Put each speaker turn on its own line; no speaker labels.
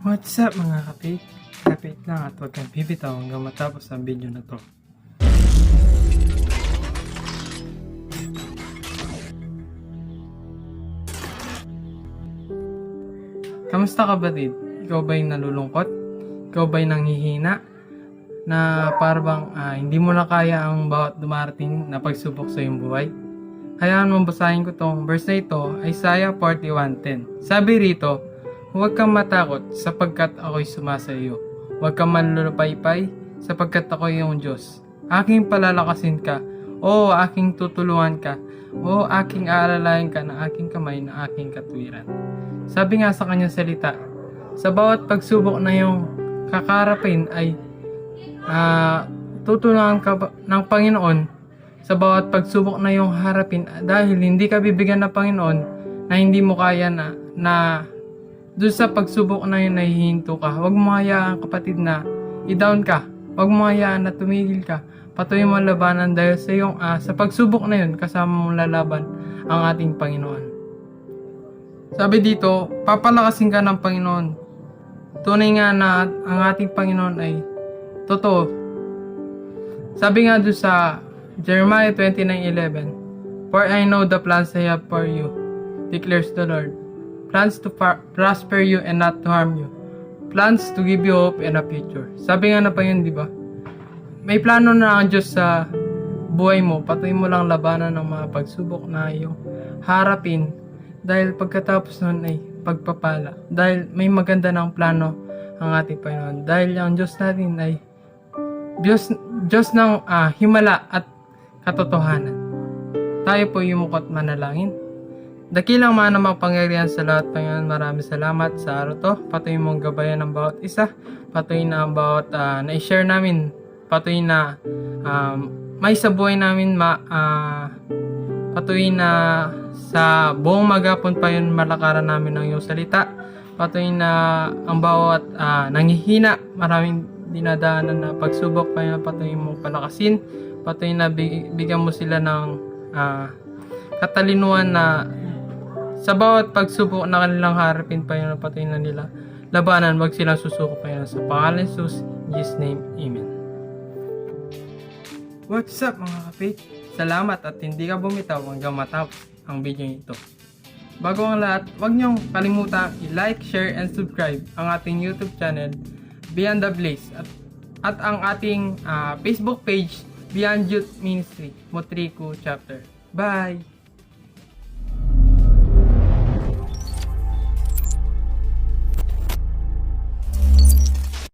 What's up mga kapit? Kapit lang at huwag kang bibitaw hanggang matapos ang video na to. Kamusta kapatid? Ikaw ba'y nalulungkot? Ikaw ba'y nanghihina? Na parang hindi mo na kaya ang bawat dumarating na pagsubok sa iyong buhay? Hayaan mong basahin ko tong verse na ito, Isaiah 41:10. Sabi rito, huwag kang matakot sapagkat ako'y sumasa iyo. Huwag kang manlulupaypay sapagkat ako'y iyong Diyos. Aking palalakasin ka, o aking tutulungan ka, o aking aalalayan ka ng aking kamay na aking katwiran. Sabi nga sa kanyang salita, sa bawat pagsubok na iyong kakarapin ay tutulungan ka ng Panginoon sa bawat pagsubok na iyong harapin dahil hindi ka bibigyan ng Panginoon na hindi mo kaya na doon sa pagsubok na yun nahihinto ka. Huwag mo hayaan kapatid na i-down ka. Huwag mo hayaan na tumigil ka. Patuloy mo labanan dahil sa iyong sa pagsubok na yun kasama mong lalaban ang ating Panginoon. Sabi dito, papalakasin ka ng Panginoon. Tunay nga na ang ating Panginoon ay totoo. Sabi nga doon sa Jeremiah 29:11, for I know the plans I have for you, declares the Lord. Plans to prosper you and not to harm you. Plans to give you hope and a future. Sabi nga na pa yun, di ba? May plano na ang Diyos sa buhay mo. Patuloy mo lang labanan ng mga pagsubok na iyong harapin. Dahil pagkatapos nun ay pagpapala. Dahil may maganda ng plano ang ating Panginoon. Dahil ang Diyos natin ay Diyos ng himala at katotohanan. Tayo po yumukot manalangin. Dakilang man ang makapangyarihan sa lahat, Panginoon. Maraming salamat sa araw to. Patuloy mong gabayan ng bawat isa. Patuloy na ang bawat na-share namin. Patuloy na may sa buhay namin. Patuloy na sa buong magapon pa yun malakaran namin ng iyong salita. Patuloy na ang bawat nanghihina. Maraming dinadaanan na pagsubok pa yun. Patuloy mong palakasin. Patuloy na bigyan mo sila ng katalinuhan na sa bawat pagsubok na kanilang harapin pa yun, patuloy na nila labanan, wag silang susuko pa yun. Sa pangalan ni Jesus, in Jesus' name, Amen. What's up mga kapit? Salamat at hindi ka bumitaw hanggang matapos ang video ito. Bago ang lahat, wag niyong kalimutan i-like, share, and subscribe ang ating YouTube channel, Beyond the Blaze, at ang ating Facebook page, Beyond Youth Ministry, Motrico Chapter. Bye!